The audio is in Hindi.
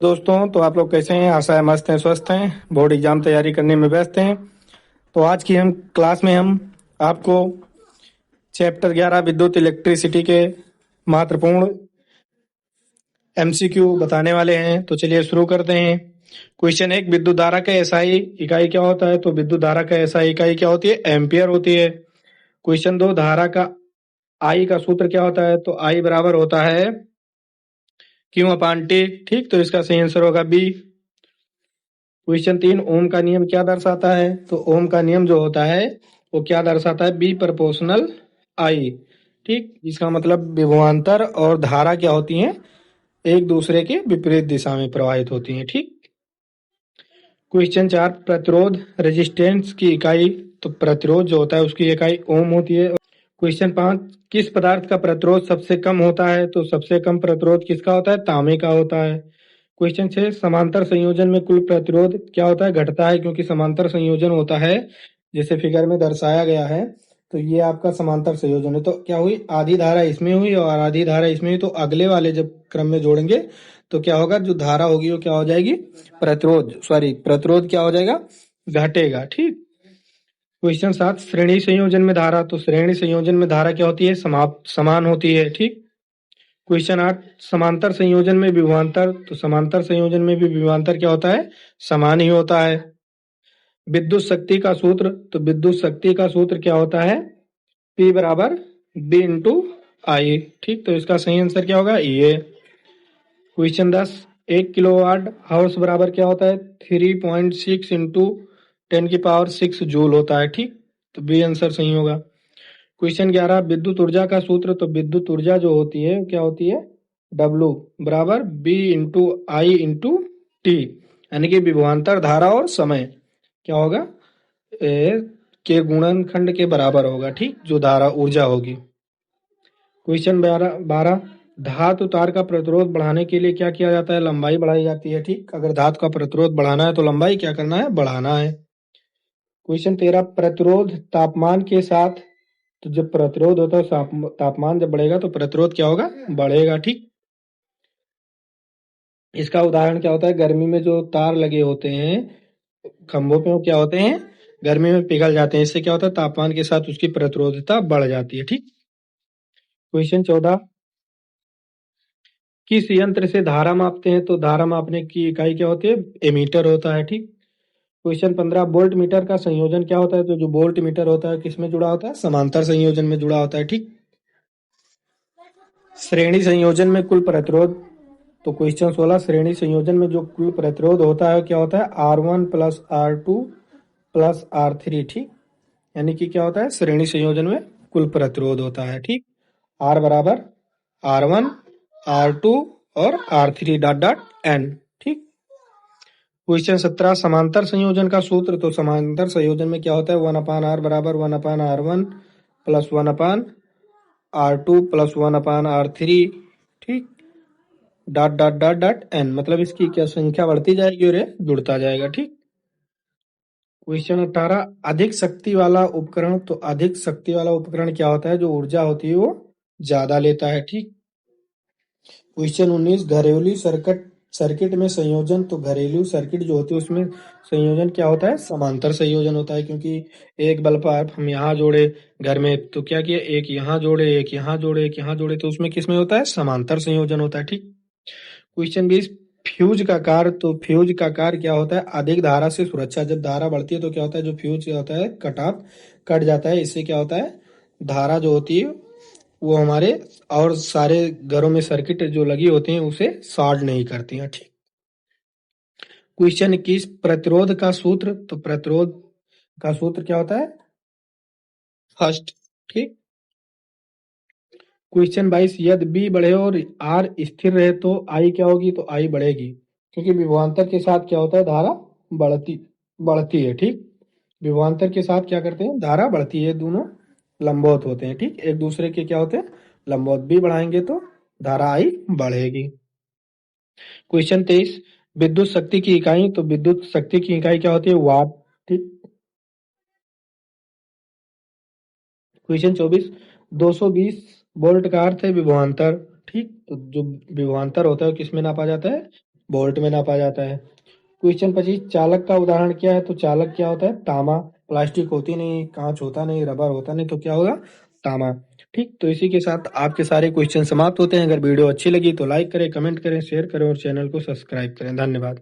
दोस्तों, तो आप लोग कैसे हैं? आशा है मस्त हैं, स्वस्थ हैं, बोर्ड एग्जाम तैयारी करने में व्यस्त हैं। तो आज की हम क्लास में हम आपको चैप्टर 11 विद्युत इलेक्ट्रिसिटी के महत्वपूर्ण एमसीक्यू बताने वाले हैं। तो चलिए शुरू करते हैं। क्वेश्चन 1, विद्युत धारा का एसआई इकाई क्या होता है? तो विद्युत धारा का एसआई इकाई क्या होती है? एम्पियर होती है। क्वेश्चन 2, धारा का आई का सूत्र क्या होता है? तो आई बराबर होता है क्यू अपान टी। ठीक, तो इसका सही आंसर होगा बी। क्वेश्चन 3, ओम का नियम क्या दर्शाता है? तो ओम का नियम जो होता है वो क्या दर्शाता है? बी प्रोपोर्शनल आई। ठीक, इसका मतलब विभवांतर और धारा क्या होती हैं? एक दूसरे के विपरीत दिशा में प्रवाहित होती हैं। ठीक। क्वेश्चन 4, प्रतिरोध रेजिस्टेंस की इकाई। तो प्रतिरोध जो होता है उसकी इकाई ओम होती है। क्वेश्चन 5, किस पदार्थ का प्रतिरोध सबसे कम होता है? तो सबसे कम प्रतिरोध किसका होता है? तांबे का होता है। क्वेश्चन 6, समांतर संयोजन में कुल प्रतिरोध क्या होता है? घटता है, क्योंकि समांतर संयोजन होता है जैसे फिगर में दर्शाया गया है। तो ये आपका समांतर संयोजन है। तो क्या हुई? आधी धारा इसमें हुई और आधी धारा इसमें हुई। तो अगले वाले जब क्रम में जोड़ेंगे तो क्या होगा? जो धारा होगी वो क्या हो जाएगी? प्रतिरोध क्या हो जाएगा? घटेगा। ठीक। क्वेश्चन 7, श्रेणी संयोजन में धारा। तो श्रेणी संयोजन में धारा क्या होती है? समान होती है। ठीक। क्वेश्चन 8, समांतर संयोजन में विभवांतर। तो समांतर संयोजन में भी विभवांतर क्या होता है? समान ही होता है। विद्युत शक्ति का सूत्र। तो विद्युत शक्ति का सूत्र क्या होता है? P बराबर B इंटू आई। ठीक, तो इसका सही आंसर क्या होगा? ये। क्वेश्चन 10, 1 किलोवाट हाउस बराबर क्या होता है? 3.6 इंटू 10⁻⁶ जूल होता है। ठीक, तो बी आंसर सही होगा। क्वेश्चन 11, विद्युत ऊर्जा का सूत्र। तो विद्युत ऊर्जा जो होती है क्या होती है? W बराबर B इंटू आई इंटू टी, यानी कि विभवांतर, धारा और समय क्या होगा? के गुणनखंड के बराबर होगा। ठीक, जो धारा ऊर्जा होगी। क्वेश्चन 12, धातु तार का प्रतिरोध बढ़ाने के लिए क्या किया जाता है? लंबाई बढ़ाई जाती है। ठीक, अगर धातु का प्रतिरोध बढ़ाना है तो लंबाई क्या करना है? बढ़ाना है। क्वेश्चन 13, प्रतिरोध तापमान के साथ। तो जब प्रतिरोध होता है तापमान जब बढ़ेगा तो प्रतिरोध क्या होगा? बढ़ेगा। ठीक, इसका उदाहरण क्या होता है? गर्मी में जो तार लगे होते हैं खंभों पे, वो क्या होते हैं? गर्मी में पिघल जाते हैं। इससे क्या होता है? तापमान के साथ उसकी प्रतिरोधकता बढ़ जाती है। ठीक। क्वेश्चन 14, किस यंत्र से धारा मापते हैं? तो धारा मापने की इकाई क्या होती है? एमीटर होता है। ठीक। क्वेश्चन 15, वोल्ट मीटर का संयोजन क्या होता है? तो जो वोल्ट मीटर होता है किसमें जुड़ा होता है? समांतर संयोजन में जुड़ा होता है। ठीक। श्रेणी संयोजन में कुल प्रतिरोध। तो क्वेश्चन 16, श्रेणी संयोजन में जो कुल प्रतिरोध होता है क्या होता है? R1 plus R2 plus R3। ठीक, यानी कि क्या होता है? श्रेणी संयोजन में कुल प्रतिरोध होता है। ठीक, R बराबर R1 R2 और R3 डॉट डॉट N। ठीक। क्वेश्चन 17, समांतर संयोजन का सूत्र। तो समांतर संयोजन में क्या होता है? 1/R बराबर 1/R1 plus 1/R2 plus 1/R3। ठीक, dot dot dot dot N, मतलब इसकी क्या संख्या बढ़ती जाएगी और ये जुड़ता जाएगा। ठीक। क्वेश्चन 18, अधिक शक्ति वाला उपकरण। तो अधिक शक्ति वाला उपकरण क्या होता है? जो ऊर्जा होती है वो ज्यादा लेता है। ठीक। क्वेश्चन 19, घरेलू सर्किट में संयोजन। तो घरेलू सर्किट जो होती है उसमें संयोजन क्या होता है? समांतर संयोजन होता है, क्योंकि एक बल्ब हम यहाँ जोड़े घर में तो क्या किया? एक यहाँ जोड़े, एक यहाँ जोड़े, एक यहाँ जोड़े, तो उसमें किसमें होता है? समांतर संयोजन होता है। ठीक। क्वेश्चन 20, फ्यूज का कार्य। तो फ्यूज का कार्य क्या होता है? अधिक धारा से सुरक्षा। जब धारा बढ़ती है तो क्या होता है? जो फ्यूज क्या होता है? कट जाता है। इससे क्या होता है? धारा जो होती है वो हमारे और सारे घरों में सर्किट जो लगी होती हैं उसे शॉर्ट नहीं करती हैं। ठीक। क्वेश्चन 21, प्रतिरोध का सूत्र। तो प्रतिरोध का सूत्र क्या होता है? फर्स्ट। ठीक। क्वेश्चन 22, यदि बी बढ़े और आर स्थिर रहे तो आई क्या होगी? तो आई बढ़ेगी, क्योंकि विभवांतर के साथ क्या होता है? धारा बढ़ती बढ़ती है। ठीक, विभवांतर के साथ क्या करते हैं? धारा बढ़ती है। दोनों लंबवत होते हैं। ठीक, एक दूसरे के क्या होते हैं? लंबवत। भी बढ़ाएंगे तो धारा आई बढ़ेगी। क्वेश्चन 23, विद्युत शक्ति की इकाई। तो विद्युत शक्ति की इकाई क्या होती है? वाट। ठीक। क्वेश्चन 24, 220 वोल्ट का अर्थ है विभवांतर। ठीक, तो जो विभवांतर होता है किसमें नापा जाता है? वोल्ट में नापा जाता है। क्वेश्चन 25, चालक का उदाहरण क्या है? तो चालक क्या होता है? तांबा। प्लास्टिक होती नहीं, कांच होता नहीं, रबर होता नहीं, तो क्या होगा? तांबा। ठीक, तो इसी के साथ आपके सारे क्वेश्चन समाप्त होते हैं। अगर वीडियो अच्छी लगी तो लाइक करें, कमेंट करें, शेयर करें और चैनल को सब्सक्राइब करें। धन्यवाद।